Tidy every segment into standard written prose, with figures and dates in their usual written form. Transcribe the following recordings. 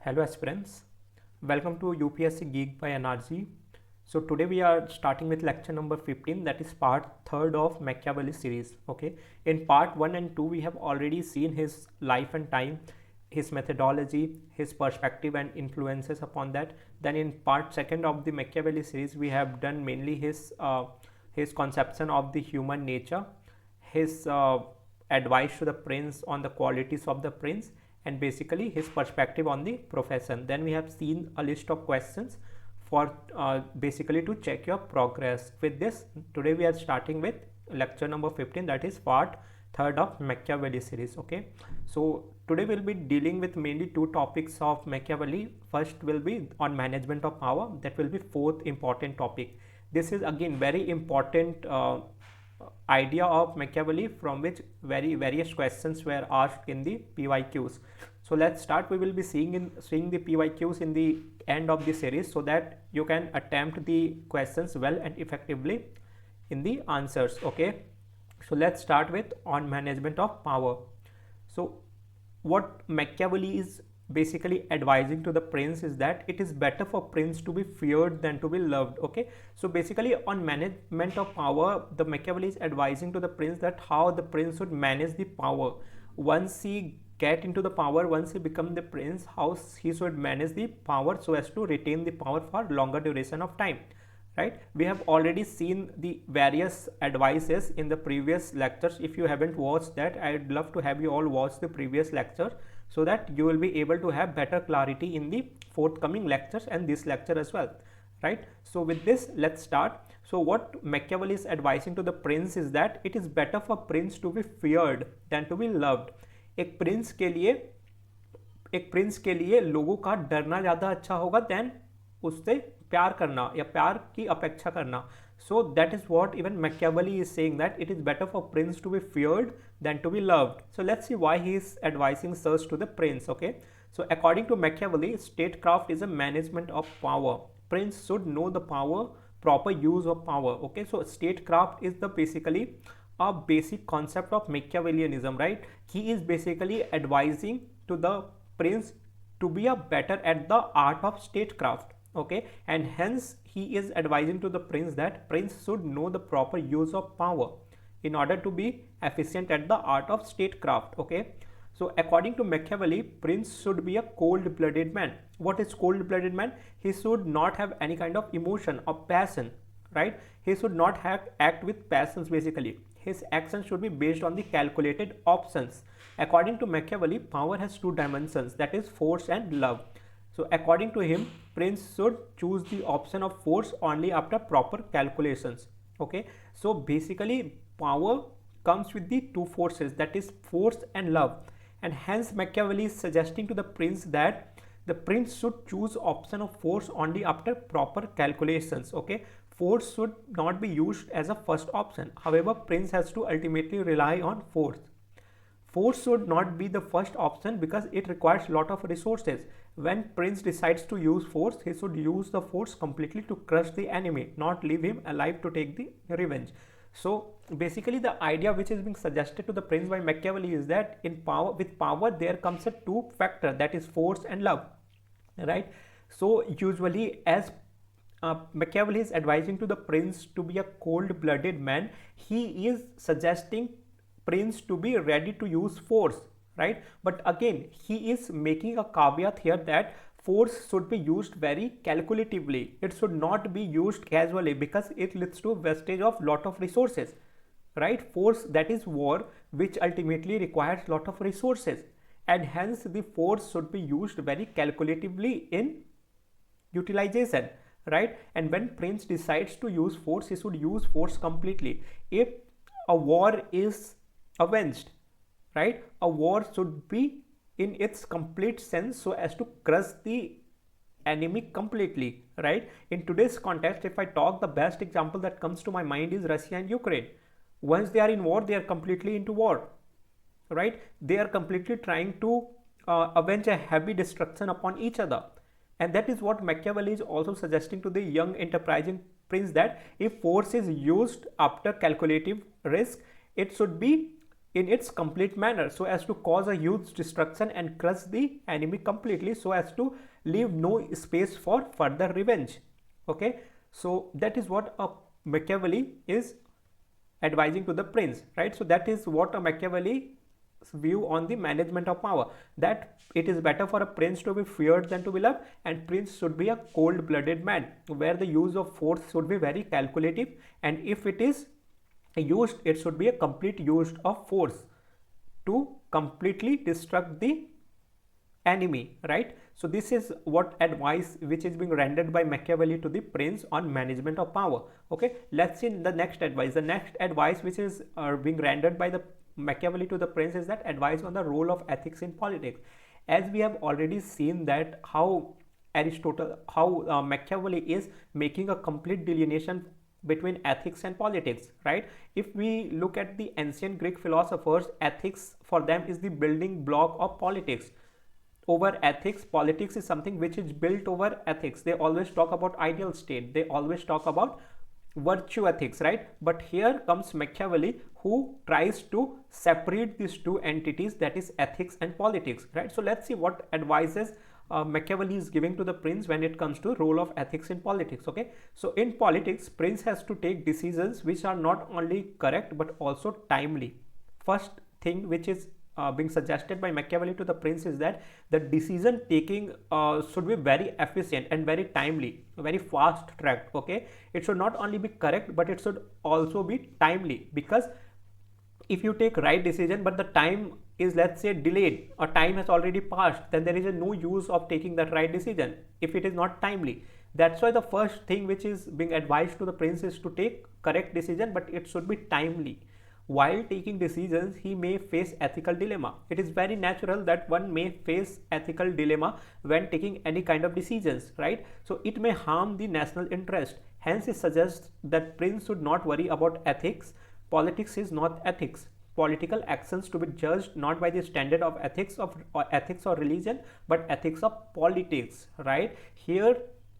Hello aspirants, welcome to UPSC Geek by NRG. So today we are starting with lecture number 15, that is part 3rd of Machiavelli series. Okay, in part 1 and 2 we have already seen his life and time, his methodology, his perspective and influences upon that. Then in part 2nd of the Machiavelli series we have done mainly his conception of the human nature, his advice to the prince on the qualities of the prince, and basically his perspective on the profession. Then we have seen a list of questions for basically to check your progress. With this, today we are starting with lecture number 15, that is part 3rd of Machiavelli series. Okay, so today we'll be dealing with mainly two topics of Machiavelli. First will be on management of power, that will be fourth important topic. This is again very important idea of Machiavelli, from which various questions were asked in the PYQs. So let's start. We will be seeing the PYQs in the end of the series, so that you can attempt the questions well and effectively in the answers. Okay, so let's start with on management of power. So what Machiavelli is basically advising to the prince is that it is better for prince to be feared than to be loved. Okay, so basically on management of power, the Machiavelli is advising to the prince that how the prince should manage the power once he get into the power, once he become the prince, how he should manage the power so as to retain the power for longer duration of time. Right, we have already seen the various advices in the previous lectures. If you haven't watched that, I'd love to have you all watch the previous lecture, so that you will be able to have better clarity in the forthcoming lectures and this lecture as well. Right, so with this, let's start. So what Machiavelli is advising to the prince is that it is better for prince to be feared than to be loved. एक Prince के लिए लोगों का डरना ज़्यादा अच्छा होगा then उससे प्यार करना या प्यार की अपेक्षा करना. So that is what even Machiavelli is saying, that it is better for prince to be feared than to be loved. So let's see why he is advising such to the prince. Okay, so according to Machiavelli, statecraft is a management of power. Prince should know the power, proper use of power. Okay, so statecraft is the basically a basic concept of Machiavellianism, right? He is basically advising to the prince to be a better at the art of statecraft. Okay, and hence he is advising to the prince that prince should know the proper use of power in order to be efficient at the art of statecraft. Okay, so according to Machiavelli, prince should be a cold-blooded man. What is cold-blooded man? He should not have any kind of emotion or passion. Right, he should not have act with passions. Basically his actions should be based on the calculated options. According to Machiavelli, power has two dimensions, that is force and love. So according to him, prince should choose the option of force only after proper calculations. Okay, so basically power comes with the two forces, that is force and love, and hence Machiavelli is suggesting to the prince that the prince should choose option of force only after proper calculations. Okay, force should not be used as a first option. However, prince has to ultimately rely on force. Force should not be the first option because it requires a lot of resources. When prince decides to use force, he should use the force completely to crush the enemy, not leave him alive to take the revenge. So basically the idea which is being suggested to the prince by Machiavelli is that with power there comes a two factor, that is force and love. Right, so usually as Machiavelli is advising to the prince to be a cold-blooded man, he is suggesting prince to be ready to use force. Right, but again he is making a caveat here that force should be used very calculatively. It should not be used casually because it leads to wastage of lot of resources. Right, force, that is war, which ultimately requires lot of resources, and hence the force should be used very calculatively in utilization. Right, and when prince decides to use force, he should use force completely. If a war is avenged, right, a war should be in its complete sense so as to crush the enemy completely. Right, in today's context, if I talk, the best example that comes to my mind is Russia and Ukraine. Once they are in war, they are completely into war. Right, they are completely trying to avenge a heavy destruction upon each other. And that is what Machiavelli is also suggesting to the young enterprising prince, that if force is used after calculative risk, it should be in its complete manner so as to cause a huge destruction and crush the enemy completely so as to leave no space for further revenge. Okay, so that is what a Machiavelli is advising to the prince, right? So that is what a Machiavelli view on the management of power, that it is better for a prince to be feared than to be loved, and prince should be a cold-blooded man where the use of force should be very calculative, and if it is used, it should be a complete use of force to completely destruct the enemy, right? So this is what advice which is being rendered by Machiavelli to the prince on management of power. Okay, let's see the next advice. The next advice which is being rendered by the Machiavelli to the prince is that advice on the role of ethics in politics. As we have already seen that how Machiavelli is making a complete delineation between ethics and politics, right? If we look at the ancient Greek philosophers, ethics for them is the building block of politics. Over ethics, politics is something which is built over ethics. They always talk about ideal state, they always talk about virtue ethics, right? But here comes Machiavelli, who tries to separate these two entities, that is ethics and politics, right? So let's see what advices Machiavelli is giving to the prince when it comes to role of ethics in politics. Okay, so in politics, prince has to take decisions which are not only correct but also timely. First thing which is being suggested by Machiavelli to the prince is that the decision taking should be very efficient and very timely, very fast tracked. Okay, it should not only be correct but it should also be timely, because if you take right decision but the time is, let's say, delayed, or time has already passed, then there is no use of taking that right decision if it is not timely. That's why the first thing which is being advised to the prince is to take correct decision, but it should be timely. While taking decisions, he may face ethical dilemma. It is very natural that one may face ethical dilemma when taking any kind of decisions, right? So it may harm the national interest. Hence, it suggests that prince should not worry about ethics. Politics is not ethics. Political actions to be judged not by the standard of ethics or religion, but ethics of politics, right? Here,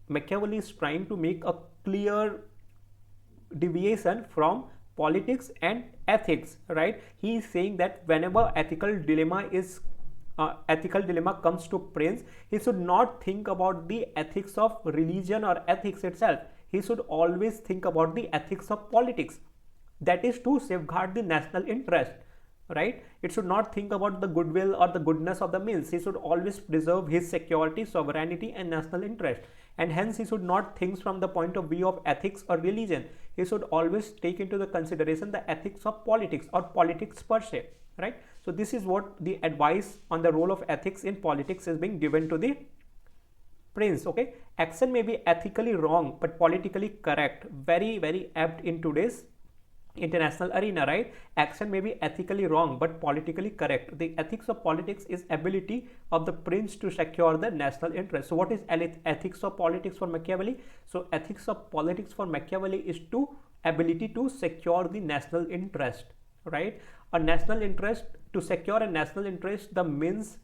Machiavelli is trying to make a clear deviation from politics and ethics, right? He is saying that whenever ethical dilemma comes to prince, he should not think about the ethics of religion or ethics itself. He should always think about the ethics of politics, that is to safeguard the national interest, right? It should not think about the goodwill or the goodness of the means. He should always preserve his security, sovereignty and national interest, and hence he should not think from the point of view of ethics or religion. He should always take into the consideration the ethics of politics or politics per se, right? So this is what the advice on the role of ethics in politics is being given to the prince. Okay, action may be ethically wrong but politically correct. Very, very apt in today's international arena, right? Action may be ethically wrong but politically correct. The ethics of politics is ability of the prince to secure the national interest. So what is ethics of politics for Machiavelli? So ethics of politics for Machiavelli is to ability to secure the national interest, right? A national interest, to secure a national interest, the means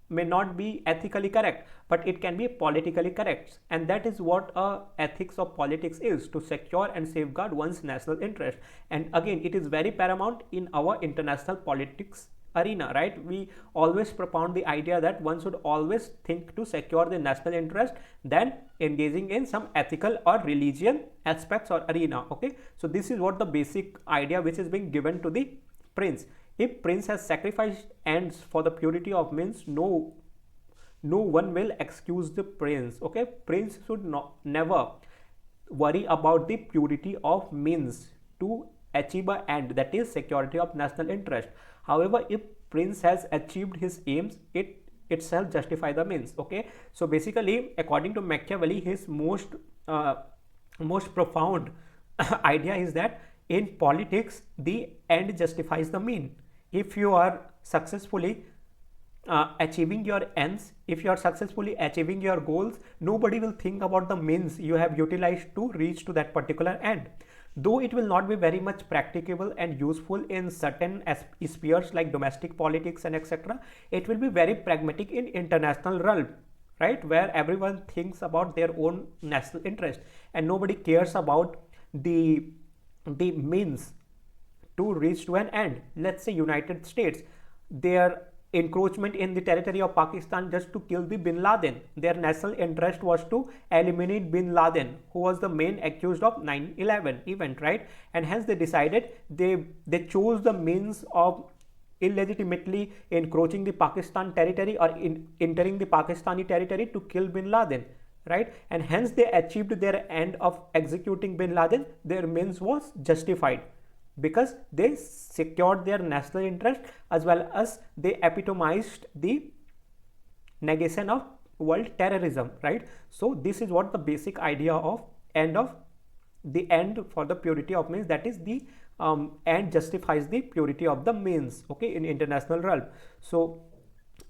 may not be ethically correct, but it can be politically correct, and that is what ethics of politics is, to secure and safeguard one's national interest. And again, it is very paramount in our international politics arena, right? We always propound the idea that one should always think to secure the national interest than engaging in some ethical or religion aspects or arena. Okay, so this is what the basic idea which is being given to the prince. If prince has sacrificed ends for the purity of means, no one will excuse the prince. Okay, prince should never worry about the purity of means to achieve an end, that is security of national interest. However, if prince has achieved his aims, it itself justify the means. Okay, so basically, according to Machiavelli, his most profound idea is that in politics the end justifies the mean. If you are successfully achieving your ends, if you are successfully achieving your goals, nobody will think about the means you have utilized to reach to that particular end. Though it will not be very much practicable and useful in certain spheres like domestic politics and etc., it will be very pragmatic in international realm, right, where everyone thinks about their own national interest and nobody cares about the means to reach to an end. Let's say United States, their encroachment in the territory of Pakistan just to kill the Bin Laden. Their national interest was to eliminate Bin Laden, who was the main accused of 9/11 event, right? And hence they decided, they chose the means of illegitimately encroaching the Pakistan territory or entering the Pakistani territory to kill Bin Laden, right? And hence they achieved their end of executing Bin Laden. Their means was justified because they secured their national interest as well as they epitomized the negation of world terrorism, right? So this is what the basic idea of the end for the purity of means, that is the end justifies the purity of the means, okay, in international realm. So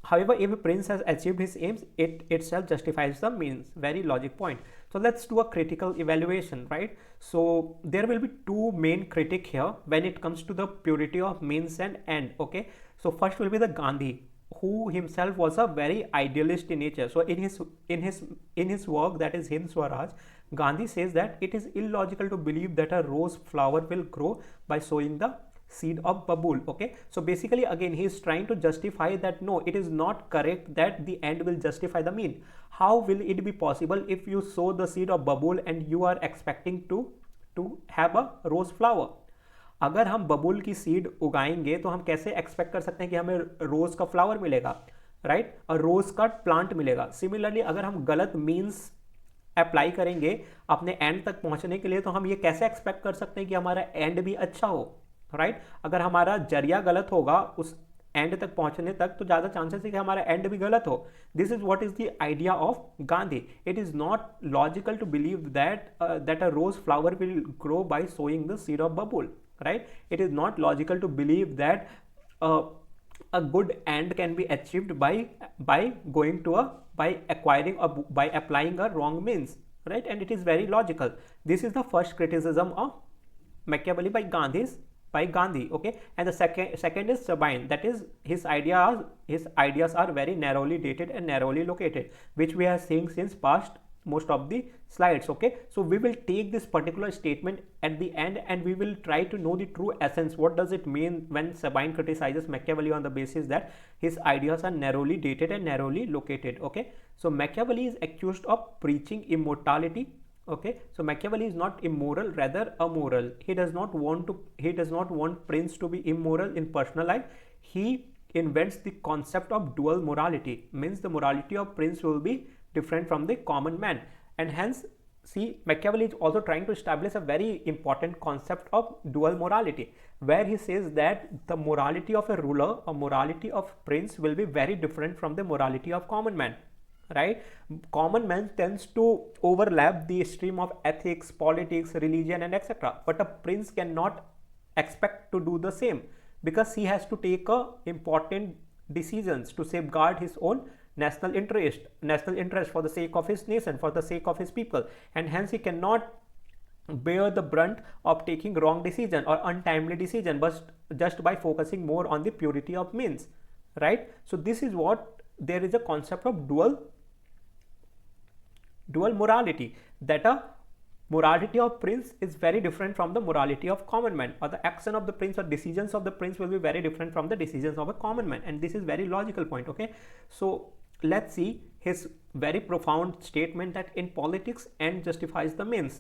however, if a prince has achieved his aims, it itself justifies the means. Very logic point. So let's do a critical evaluation, right? So there will be two main critic here when it comes to the purity of means and end, okay? So first will be the Gandhi, who himself was a very idealist in nature. So in his work, that is Hind Swaraj, Gandhi says that it is illogical to believe that a rose flower will grow by sowing the seed of babul, okay? So basically again he is trying to justify that no, it is not correct that the end will justify the mean. How will it be possible if you sow the seed of babul and you are expecting to have a rose flower? अगर हम बबूल की seed उगाएंगे तो हम कैसे expect कर सकते हैं कि हमें रोज का फ्लावर मिलेगा, राइट? और रोज का प्लांट मिलेगा. सिमिलरली अगर हम गलत मीन्स अप्लाई करेंगे अपने एंड तक पहुंचने के लिए तो हम ये कैसे एक्सपेक्ट कर सकते हैं कि हमारा एंड भी अच्छा हो, राइट? अगर हमारा जरिया गलत होगा उस एंड तक पहुंचने तक तो ज़्यादा चांसेस है कि हमारा एंड भी गलत हो. This is what is the idea of Gandhi. It is not logical to believe that a rose flower will grow by sowing the seed of babul, right? It is not logical to believe that a good end can be achieved by going to by acquiring or by applying a wrong means, right? And it is very logical. This is the first criticism of Machiavelli by Gandhi, okay? And the second is Sabine, that is his ideas are very narrowly dated and narrowly located, which we are seeing since past most of the slides, okay? So we will take this particular statement at the end and we will try to know the true essence. What does it mean when Sabine criticizes Machiavelli on the basis that his ideas are narrowly dated and narrowly located, okay? So Machiavelli is accused of preaching immortality, okay? So Machiavelli is not immoral, rather amoral. He does not want Prince to be immoral in personal life. He invents the concept of dual morality, means the morality of Prince will be different from the common man. And hence, see, Machiavelli is also trying to establish a very important concept of dual morality, where he says that the morality of a ruler or morality of prince will be very different from the morality of common man, right? Common man tends to overlap the stream of ethics, politics, religion and etc. But a prince cannot expect to do the same because he has to take important decisions to safeguard his own national interest for the sake of his nation, for the sake of his people, and hence he cannot bear the brunt of taking wrong decision or untimely decision, but just by focusing more on the purity of means, right? So this is what there is a concept of dual morality, that a morality of prince is very different from the morality of common man, or the action of the prince or decisions of the prince will be very different from the decisions of a common man. And this is very logical point, okay? So let's see his very profound statement that in politics end justifies the means,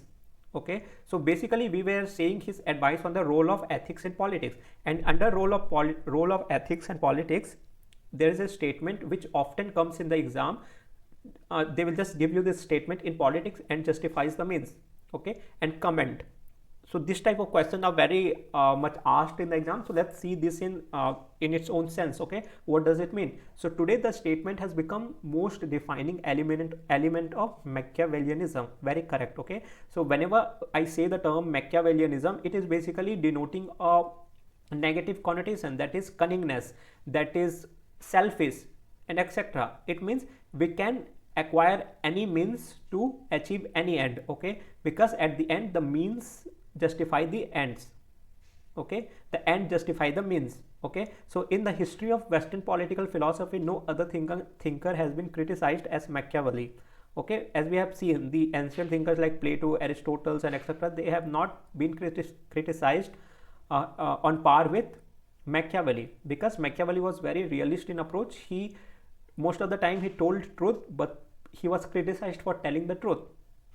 okay? So basically we were saying his advice on the role of ethics in politics, and under role of ethics and politics there is a statement which often comes in the exam. They will just give you this statement: in politics end justifies the means, okay? And comment. So this type of questions are very much asked in the exam. So let's see this in its own sense, okay? What does it mean? So today the statement has become most defining element of Machiavellianism. Very correct, okay? So whenever I say the term Machiavellianism, it is basically denoting a negative connotation, that is cunningness, that is selfish and etc. It means we can acquire any means to achieve any end, okay? Because at the end the means justify the ends, okay? The end justify the means, okay? So in the history of Western political philosophy, no other thinker has been criticized as Machiavelli, okay? As we have seen, the ancient thinkers like Plato, Aristotle and etc., they have not been criticized on par with Machiavelli, because Machiavelli was very realist in approach. He most of the time he told truth, but he was criticized for telling the truth.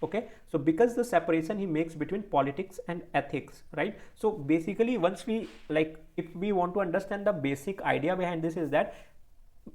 Okay, so because the separation he makes between politics and ethics, right? So basically, once we, like, if we want to understand the basic idea behind this, is that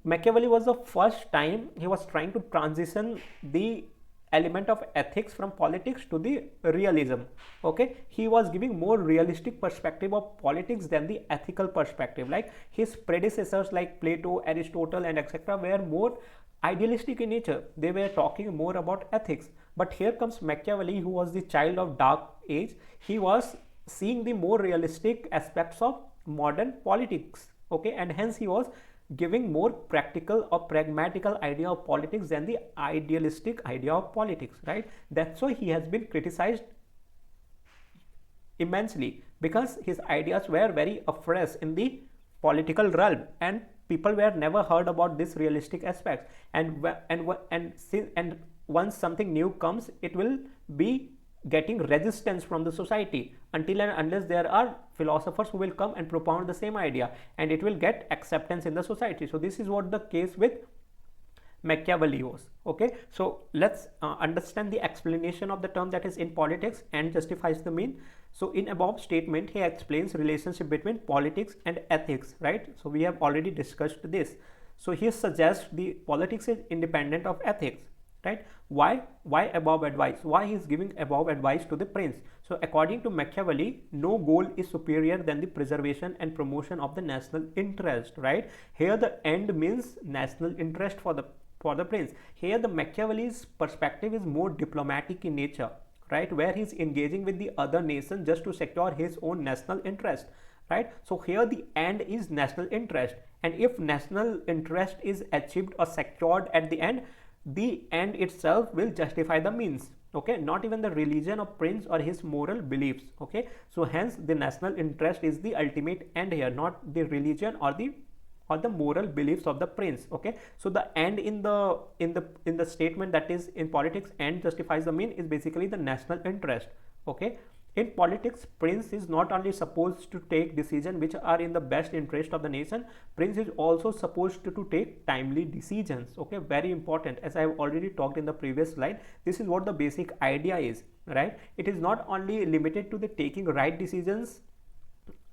Machiavelli was the first time he was trying to transition the element of ethics from politics to the realism. Okay, he was giving more realistic perspective of politics than the ethical perspective. Like his predecessors like Plato, Aristotle and etc. were more idealistic in nature. They were talking more about ethics. But here comes Machiavelli, who was the child of dark age. He was seeing the more realistic aspects of modern politics. Okay, and hence he was giving more practical or pragmatical idea of politics than the idealistic idea of politics, right? That's why he has been criticized immensely, because his ideas were very afresh in the political realm and people were never heard about this realistic aspects. And once something new comes, it will be getting resistance from the society until and unless there are philosophers who will come and propound the same idea, and it will get acceptance in the society. So this is what the case with Machiavelli was. Okay, so let's understand the explanation of the term that is in politics and justifies the mean. So in above statement he explains relationship between politics and ethics, right? So we have already discussed this. So he suggests the politics is independent of ethics, right? Why above advice? Why he is giving above advice to the prince? So according to Machiavelli, no goal is superior than the preservation and promotion of the national interest, right? Here the end means national interest for the prince. Here the Machiavelli's perspective is more diplomatic in nature, right? Where he's engaging with the other nation just to secure his own national interest, right? So here the end is national interest, and if national interest is achieved or secured at the end itself will justify the means. Okay, not even the religion of prince or his moral beliefs. Okay, so hence the national interest is the ultimate end here, not the religion or the moral beliefs of the prince. Okay, so the end in the statement that is in politics end justifies the mean is basically the national interest. Okay, in politics, prince is not only supposed to take decisions which are in the best interest of the nation, prince is also supposed to take timely decisions. Okay, very important. As I have already talked in the previous slide, this is what the basic idea is, right? It is not only limited to the taking right decisions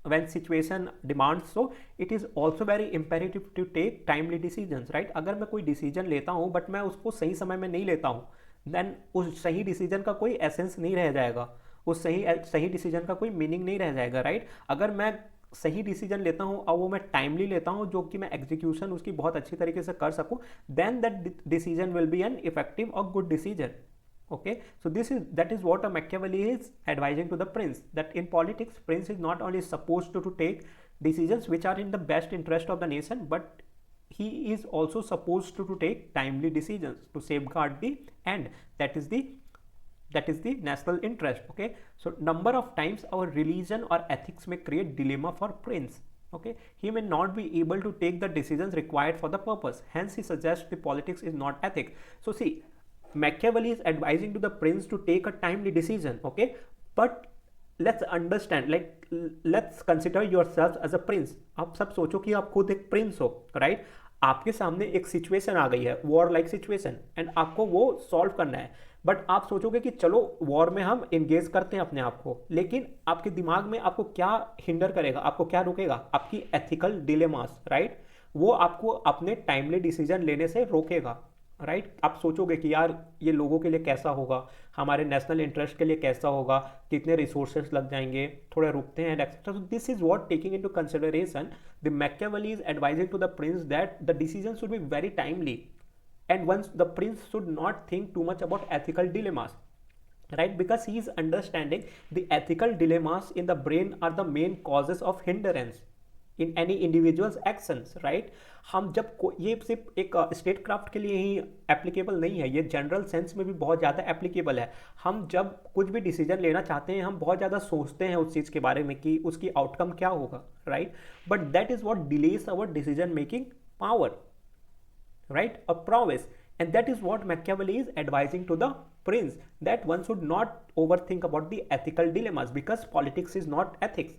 when situation demands, so it is also very imperative to take timely decisions, right? अगर मैं कोई decision लेता हूँ but मैं उसको सही समय में नहीं लेता हूँ, then उस सही decision का कोई essence नहीं रह जाएगा, उस सही डिसीजन का कोई मीनिंग नहीं रह जाएगा, राइट? अगर मैं सही डिसीजन लेता हूँ और वो मैं टाइमली लेता हूँ, जो कि मैं एग्जीक्यूशन उसकी बहुत अच्छी तरीके से कर सकूँ, then that decision will be an effective और good decision. Okay, so that is what a Machiavelli is advising to the prince, that in politics prince is not only supposed to take decisions which are in the best interest of the nation, but he is also supposed to take timely decisions to safeguard the end, that is the national interest. Okay, so number of times our religion or ethics may create dilemma for prince. Okay, he may not be able to take the decisions required for the purpose, hence he suggests the politics is not ethic. So see, Machiavelli is advising to the prince to take a timely decision. Okay, but let's understand, like let's consider yourself as a prince. आप सब सोचो कि आप खुद एक Prince हो, right? आपके सामने एक सिचुएशन आ गई है, वॉर लाइक सिचुएशन, एंड आपको वो सॉल्व करना है. बट आप सोचोगे कि चलो वॉर में हम एंगेज करते हैं अपने आप को, लेकिन आपके दिमाग में आपको क्या हिंडर करेगा, आपको क्या रोकेगा? आपकी एथिकल डिलेमास, राइट? वो आपको अपने टाइमली डिसीजन लेने से रोकेगा, राइट? आप सोचोगे कि यार ये लोगों के लिए कैसा होगा, हमारे नेशनल इंटरेस्ट के लिए कैसा होगा, कितने रिसोर्सेज लग जाएंगे, थोड़े रुकते हैं, etcetera. So this is what taking into consideration the Machiavelli is advising to the prince that the decision should be very timely, and once the prince should not think too much about ethical dilemmas, right? Because he is understanding the ethical dilemmas in the brain are the main causes of hindrance in any individual's actions, right? हम जब ये सिर्फ एक state craft के लिए ही applicable नहीं है, ये जनरल सेंस में भी बहुत ज़्यादा एप्लीकेबल है. हम जब कुछ भी डिसीजन लेना चाहते हैं, हम बहुत ज़्यादा सोचते हैं उस चीज़ के बारे में कि उसकी आउटकम क्या होगा, right? But that is what delays our decision making power, right? A prowess. And that is what Machiavelli is advising to the prince, that one should not overthink about the ethical dilemmas, because politics is not ethics.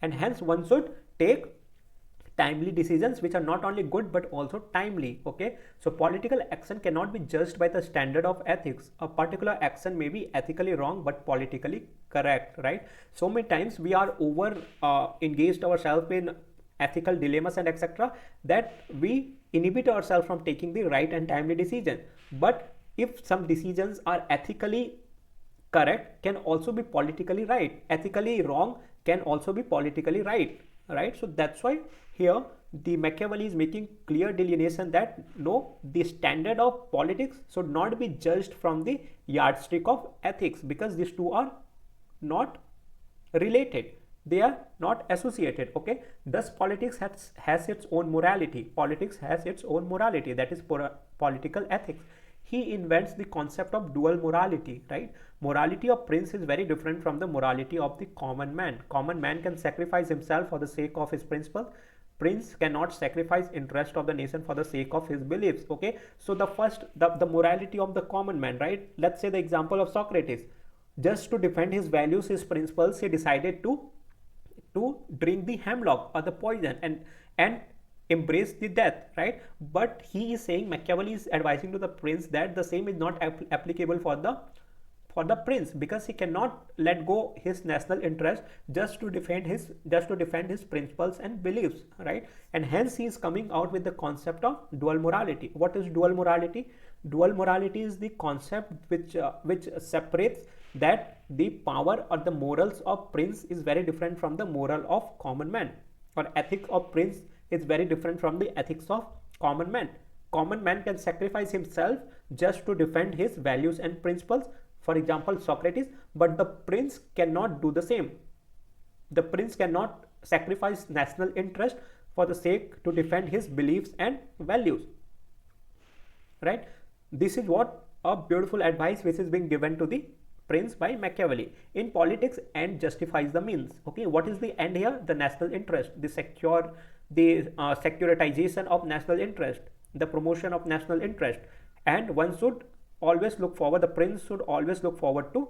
and hence one should take timely decisions which are not only good but also timely. Okay, so political action cannot be judged by the standard of ethics. A particular action may be ethically wrong but politically correct, right? So many times we are over engaged ourselves in ethical dilemmas and etc., that we inhibit ourselves from taking the right and timely decision. But if some decisions are ethically correct, can also be politically right, ethically wrong can also be politically right, right? So that's why here the Machiavelli is making clear delineation that no, the standard of politics should not be judged from the yardstick of ethics, because these two are not related, they are not associated. Okay, thus politics has its own morality, politics has its own morality, that is political ethics. He invents the concept of dual morality, right? Morality of prince is very different from the morality of the common man. Common man can sacrifice himself for the sake of his principle. Prince cannot sacrifice interest of the nation for the sake of his beliefs. Okay, so the morality of the common man, right? Let's say the example of Socrates. Just to defend his values, his principles, he decided to drink the hemlock or the poison and embrace the death, right? But he is saying, Machiavelli is advising to the prince that the same is not applicable for the prince, because he cannot let go his national interest just to defend his principles and beliefs, right? And hence he is coming out with the concept of dual morality. What is dual morality? Dual morality is the concept which separates that the power or the morals of prince is very different from the moral of common man, or ethics of prince is very different from the ethics of common man. Common man can sacrifice himself just to defend his values and principles, for example Socrates, but the prince cannot do the same. The prince cannot sacrifice national interest for the sake to defend his beliefs and values, right? This is what a beautiful advice which is being given to the prince by Machiavelli. In politics, end justifies the means. Okay, what is the end here? The national interest, the securitization of national interest, the promotion of national interest. And one should always look forward, the prince should always look forward to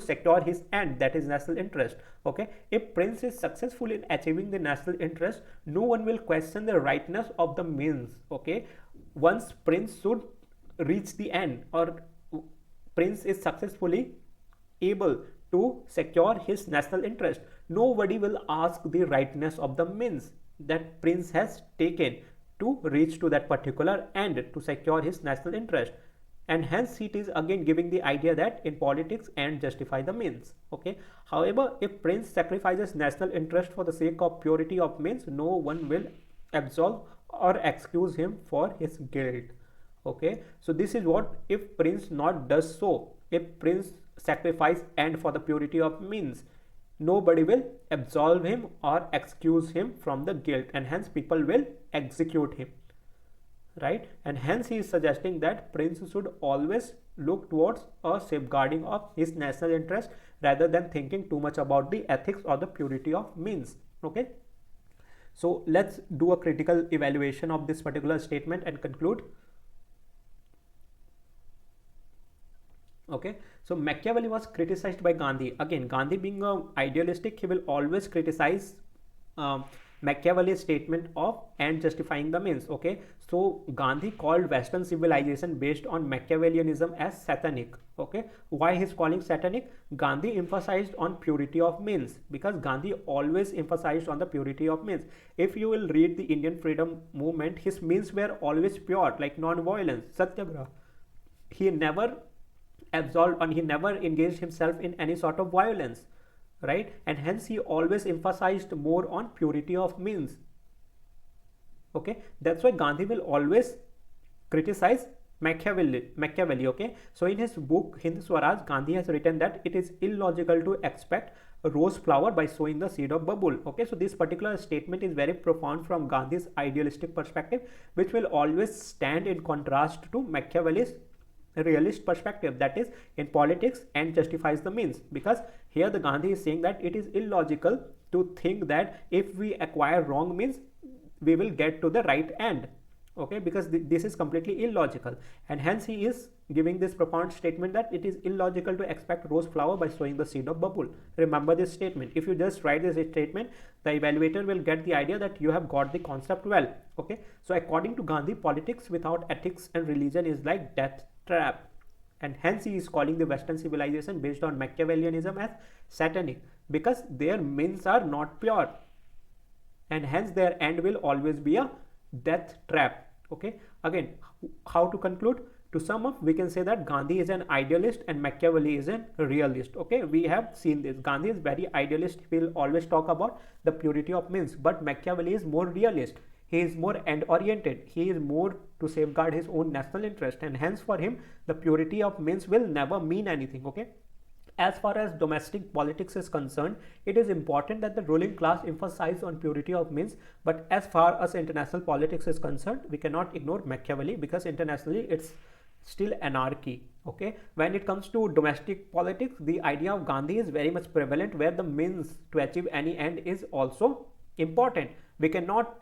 secure his end, that is national interest. Okay, if prince is successful in achieving the national interest, no one will question the rightness of the means. Okay, once prince should reach the end, or prince is successfully able to secure his national interest, nobody will ask the rightness of the means that prince has taken to reach to that particular end to secure his national interest. And hence it is again giving the idea that in politics end justify the means. Okay, however, if prince sacrifices national interest for the sake of purity of means, no one will absolve or excuse him for his guilt. Okay, so this is what if prince not does so, if prince sacrifice end for the purity of means, nobody will absolve him or excuse him from the guilt, and hence people will execute him, right? And hence he is suggesting that prince should always look towards a safeguarding of his national interest rather than thinking too much about the ethics or the purity of means. Okay, so let's do a critical evaluation of this particular statement and conclude. Okay, so Machiavelli was criticized by Gandhi. Again, Gandhi being idealistic, he will always criticize Machiavelli's statement of end justifying the means. Okay, so Gandhi called Western civilization based on Machiavellianism as satanic. Okay, why he's calling satanic? Gandhi emphasized on purity of means, because Gandhi always emphasized on the purity of means. If you will read the Indian freedom movement, his means were always pure, like non-violence, satyagraha. He never absolved, and he never engaged himself in any sort of violence, right? And hence he always emphasized more on purity of means. Okay, that's why Gandhi will always criticize Machiavelli. Okay, so in his book Hind Swaraj, Gandhi has written that it is illogical to expect a rose flower by sowing the seed of Babul. Okay, so this particular statement is very profound from Gandhi's idealistic perspective, which will always stand in contrast to Machiavelli's realist perspective, that is in politics end justifies the means, because here the Gandhi is saying that it is illogical to think that if we acquire wrong means we will get to the right end. Okay, because this is completely illogical, and hence he is giving this profound statement that it is illogical to expect rose flower by sowing the seed of bubble. Remember this statement. If you just write this statement, the evaluator will get the idea that you have got the concept well. Okay, so according to Gandhi, politics without ethics and religion is like death trap, and hence he is calling the Western civilization based on Machiavellianism as satanic, because their means are not pure, and hence their end will always be a death trap. Okay, again, how to conclude? To sum up, we can say that Gandhi is an idealist and Machiavelli is a realist. Okay, we have seen this. Gandhi is very idealist. He will always talk about the purity of means, but Machiavelli is more realist. He is more end oriented. He is more to safeguard his own national interest, and hence for him the purity of means will never mean anything. Okay, as far as domestic politics is concerned, it is important that the ruling class emphasize on purity of means, but as far as international politics is concerned, we cannot ignore Machiavelli, because internationally it's still anarchy. Okay, when it comes to domestic politics, the idea of Gandhi is very much prevalent, where the means to achieve any end is also important. We cannot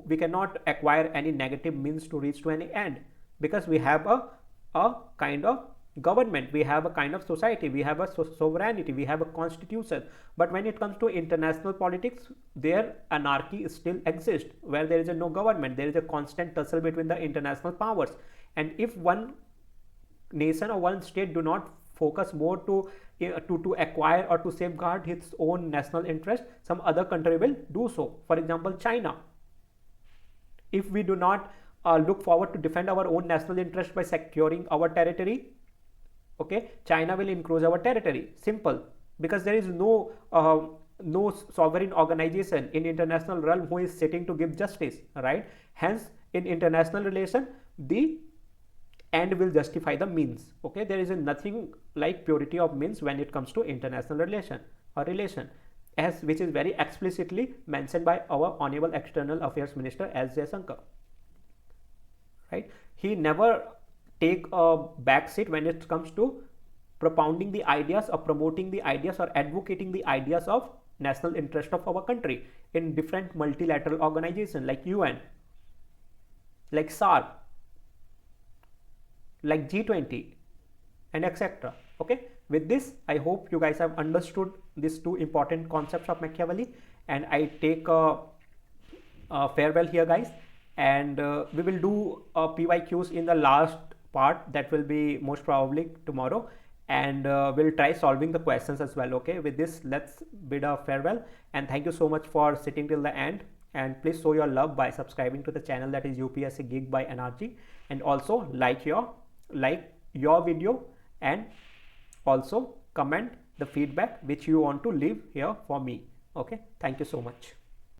we cannot acquire any negative means to reach to any end, because we have a kind of government, we have a kind of society, we have a sovereignty, we have a constitution. But when it comes to international politics, there anarchy still exists, where there is no government, there is a constant tussle between the international powers, and if one nation or one state do not focus more to acquire or to safeguard its own national interest, some other country will do so. For example, China. If we do not look forward to defend our own national interest by securing our territory, okay, China will encroach our territory. Simple. Because there is no sovereign organization in international realm who is sitting to give justice, right? Hence, in international relation, the end will justify the means. Okay, there is nothing like purity of means when it comes to international relation, as which is very explicitly mentioned by our Honorable External Affairs Minister S. Jaishankar. Right? He never take a back seat when it comes to propounding the ideas or promoting the ideas or advocating the ideas of national interest of our country in different multilateral organizations like UN, like SAARC, like G20, and etc. Okay, with this, I hope you guys have understood these two important concepts of Machiavelli, and I take a farewell here, guys, and we will do PYQs in the last part, that will be most probably tomorrow, and we'll try solving the questions as well. Okay, with this, let's bid a farewell, and thank you so much for sitting till the end, and please show your love by subscribing to the channel, that is UPSC Geek by NRG, and also like your video, and also comment the feedback which you want to leave here for me. Okay, thank you so much.